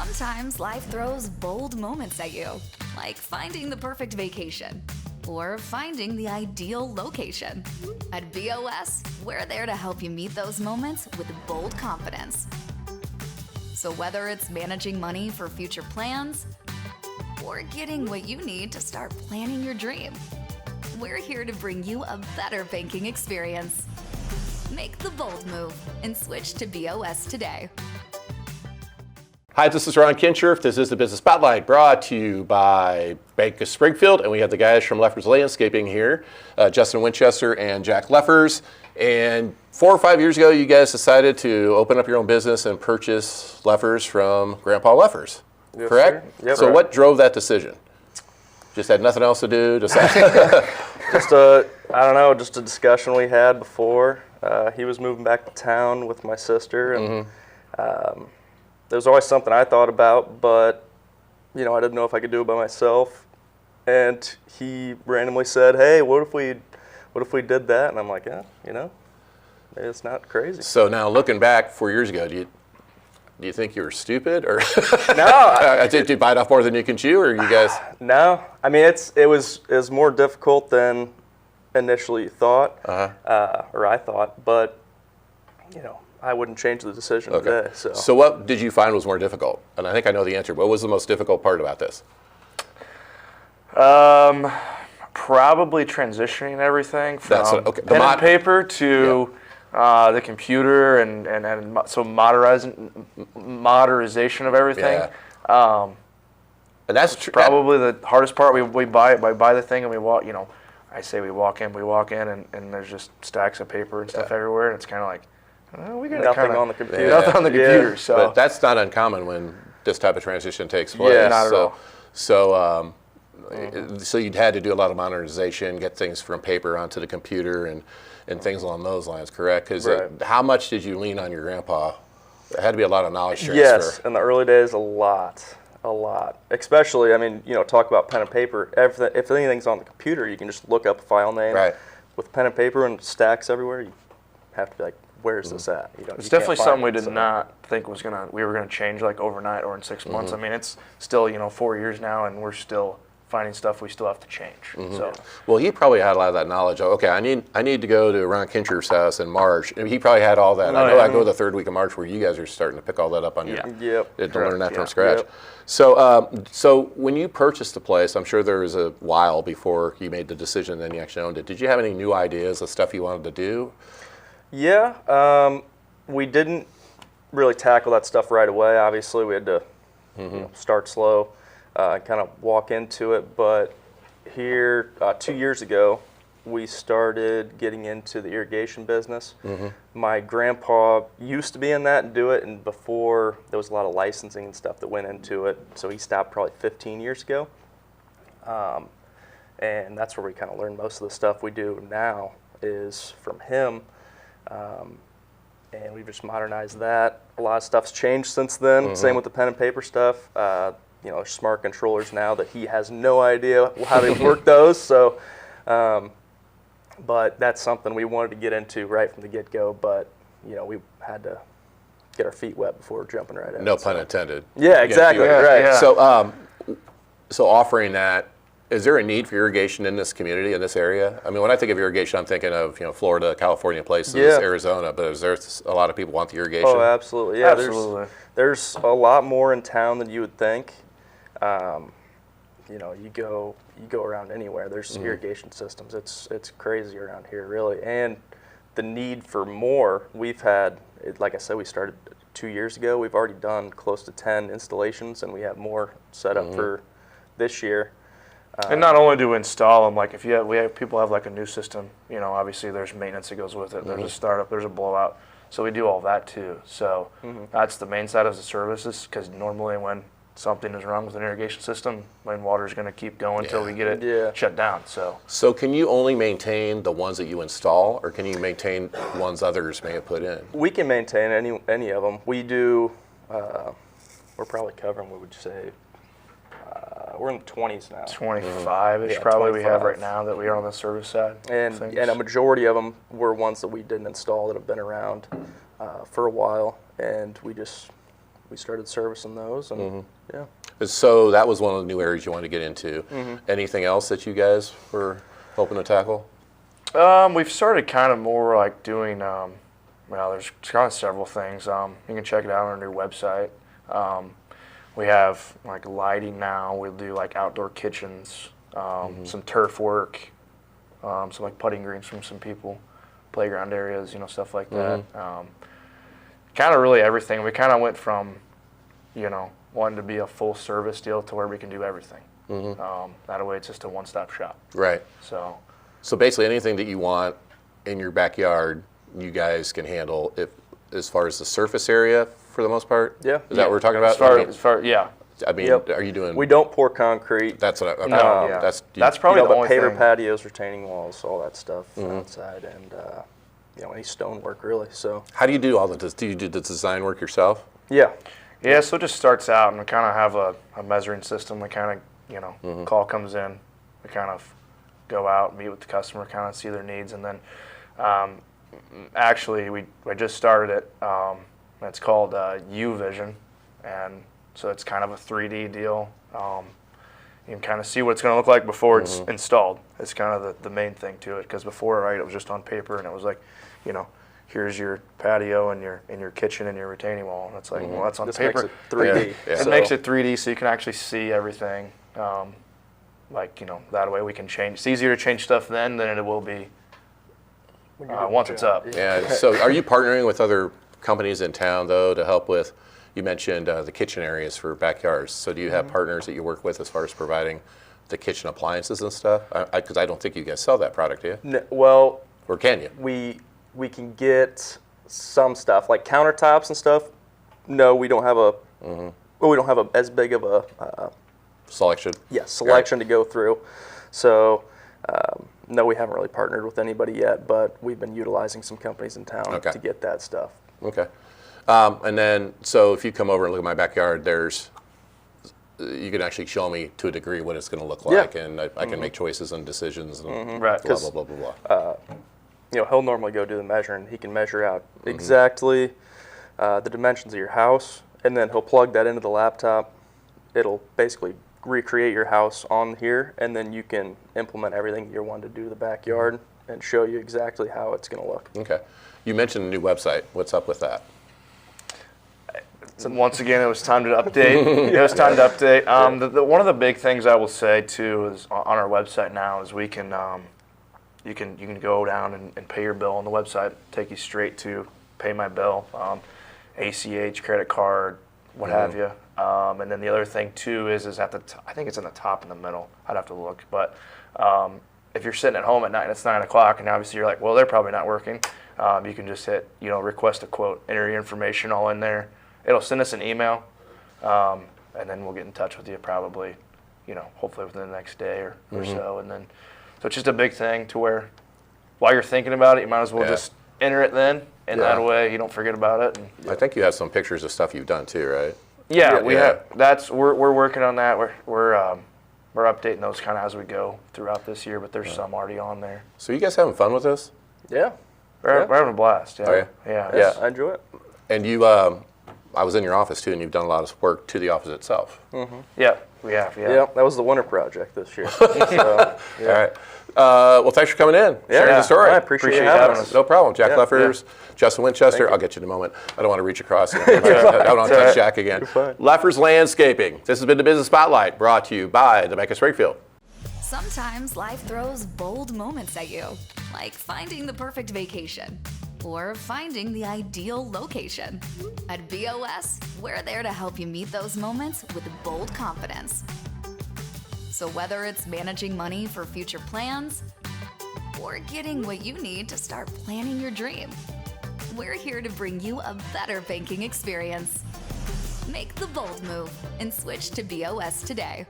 Sometimes life throws bold moments at you, like finding the perfect vacation or finding the ideal location. At BOS, we're there to help you meet those moments with bold confidence. So whether it's managing money for future plans or getting what you need to start planning your dream, we're here to bring you a better banking experience. Make the bold move and switch to BOS today. Hi, this is Ron Kinscherf. This is the Business Spotlight brought to you by Bank of Springfield, and we have the guys from Leffers Landscaping here, Justin Winchester and Jack Leffers. And 4 or 5 years ago, you guys decided to open up your own business and purchase Leffers from Grandpa Leffers, Yes, correct? sir. Yep. So what drove that decision? Just had nothing else to do? Just a discussion we had before. He was moving back to town with my sister, and there was always something I thought about, but I didn't know if I could do it by myself. And he randomly said, "Hey, what if we did that?" And I'm like, "Yeah, it's not crazy." So now looking back 4 years ago, do you think you were stupid, or No? did you bite off more than you can chew, or you guys? No, I mean it was more difficult than initially thought, or I thought, but I wouldn't change the decision today. So what did you find was more difficult? And I think I know the answer. What was the most difficult part about this? Probably transitioning everything from the pen and paper to the computer, and so modernization of everything. Yeah. And that's probably the hardest part. We buy the thing and we walk. I say we walk in, and there's just stacks of paper and stuff everywhere, and it's kind of like, we got nothing on the computer. Nothing on the computer. So, but that's not uncommon when this type of transition takes place. Yeah, not at all. So you'd had to do a lot of modernization, get things from paper onto the computer, and things along those lines, correct? Because how much did you lean on your grandpa? There had to be a lot of knowledge transfer. Yes, in the early days, a lot. Especially, talk about pen and paper. If anything's on the computer, you can just look up a file name. Right. With pen and paper and stacks everywhere, you have to be like, where's this at? It's definitely something we did not think we were gonna change like overnight or in 6 months. I mean, it's still 4 years now, and we're still finding stuff we still have to change. So, well, he probably had a lot of that knowledge. Okay, I need to go to Ron Kinscherf's house in March. And he probably had all that. I go the third week of March where you guys are starting to pick all that up on your. Yep. To learn that from scratch. Yep. So when you purchased the place, I'm sure there was a while before you made the decision, then you actually owned it. Did you have any new ideas of stuff you wanted to do? Yeah, we didn't really tackle that stuff right away. Obviously, we had to start slow, kind of walk into it. But here, 2 years ago, we started getting into the irrigation business. My grandpa used to be in that and do it, and before there was a lot of licensing and stuff that went into it, so he stopped probably 15 years ago. And that's where we kind of learned most of the stuff we do now is from him. And we've just modernized that. A lot of stuff's changed since then. Same with the pen and paper stuff. There's smart controllers now that he has no idea how to work those. So, but that's something we wanted to get into right from the get-go. But we had to get our feet wet before jumping right in. No pun intended. Yeah, exactly. Right. Yeah. So offering that. Is there a need for irrigation in this community, in this area? I mean, when I think of irrigation, I'm thinking of Florida, California places, Arizona. But is there a lot of people want the irrigation? Oh, absolutely. Yeah, absolutely. There's a lot more in town than you would think. You go around anywhere. There's irrigation systems. It's crazy around here, really. And the need for more, we've had. Like I said, we started 2 years ago. We've already done close to 10 installations, and we have more set up for this year. And not only do we install them, like if people have like a new system, obviously there's maintenance that goes with it. There's a startup, there's a blowout, so we do all that too. So that's the main side of the services, because normally when something is wrong with an irrigation system, main water's going to keep going until we get it shut down. So can you only maintain the ones that you install, or can you maintain ones others may have put in? We can maintain any of them. We do. We're probably covering, what would you say? We're in the 20s now. 25-ish probably 25. We have right now that we are on the service side. And a majority of them were ones that we didn't install that have been around for a while, and we we started servicing those, and yeah. So that was one of the new areas you wanted to get into. Anything else that you guys were hoping to tackle? We've started kind of more like doing, well, there's kind of several things. You can check it out on our new website. We have like lighting now. We'll do like outdoor kitchens, some turf work, some like putting greens from some people, playground areas, stuff like that. Kind of really everything. We kind of went from, wanting to be a full service deal to where we can do everything. That way it's just a one-stop shop. Right. So basically anything that you want in your backyard, you guys can handle as far as the surface area for the most part? Yeah. Is that what we're talking about? Yeah. I mean, Yep. are you doing? We don't pour concrete. That's what I, okay. No, yeah. That's probably the but only paver thing. patios, retaining walls, all that stuff outside, and any stonework really. So How do you do all the? Do you do the design work yourself? yeah, Yeah, so it just starts out, and we kind of have a measuring system. We kind of, call comes in, we kind of go out, meet with the customer, kind of see their needs, and then actually we just started it. It's called U-Vision, and so it's kind of a 3D deal. You can kind of see what it's going to look like before it's installed. It's kind of the main thing to it, because before, right, it was just on paper, and it was like, here's your patio and your kitchen and your retaining wall, and it's like, well, that's on this paper. makes it 3D. Yeah. It makes it 3D, so you can actually see everything. That way we can change. It's easier to change stuff then than it will be once it's up. Yeah. So are you partnering with other companies in town though to help with? You mentioned the kitchen areas for backyards. So do you have partners that you work with as far as providing the kitchen appliances and stuff? Because I don't think you guys sell that product, do you? Well, Or can you? we can get some stuff like countertops and stuff. No, we don't have we don't have as big of a Selection? selection to go through. So no, we haven't really partnered with anybody yet, but we've been utilizing some companies in town Okay. to get that stuff. Okay. And then, so if you come over and look at my backyard, you can actually show me to a degree what it's going to look like, and I can make choices and decisions and Right. blah, blah, blah, blah, blah. He'll normally go do the measuring. He can measure out exactly the dimensions of your house, and then he'll plug that into the laptop. It'll basically recreate your house on here, and then you can implement everything you're wanting to do to the backyard and show you exactly how it's going to look. Okay. You mentioned a new website. What's up with that? Once again, it was time to update. It was time to update. One of the big things I will say too is on our website now is we can you can go down and pay your bill on the website, take you straight to pay my bill, ACH, credit card, what have you. And then the other thing too is at the I think it's in the top in the middle. I'd have to look, but if you're sitting at home at night and it's 9 o'clock, and obviously you're like, well, they're probably not working. You can just hit request a quote, enter your information all in there. It'll send us an email, and then we'll get in touch with you probably, hopefully within the next day or so. And then, so it's just a big thing to where while you're thinking about it, you might as well just enter it then, and that way you don't forget about it. And, I think you have some pictures of stuff you've done too, right? yeah, we have. We're working on that. We're updating those kind of as we go throughout this year, but there's some already on there. So you guys having fun with this? Yeah. We're having a blast. Yeah. Oh, yeah? Yeah. Yeah, I enjoy it. And you, I was in your office too, and you've done a lot of work to the office itself. Yeah. We have. Yeah. Yeah, that was the winter project this year. So, All right. Well, thanks for coming in, sharing the story. I appreciate you having us. No problem. Jack Leffers, Justin Winchester. I'll get you in a moment. I don't want to reach across. I don't want to touch Jack again. Leffers Landscaping. This has been the Business Spotlight, brought to you by the Bank of Springfield. Sometimes life throws bold moments at you, like finding the perfect vacation or finding the ideal location. At BOS, we're there to help you meet those moments with bold confidence. So whether it's managing money for future plans or getting what you need to start planning your dream, we're here to bring you a better banking experience. Make the bold move and switch to BOS today.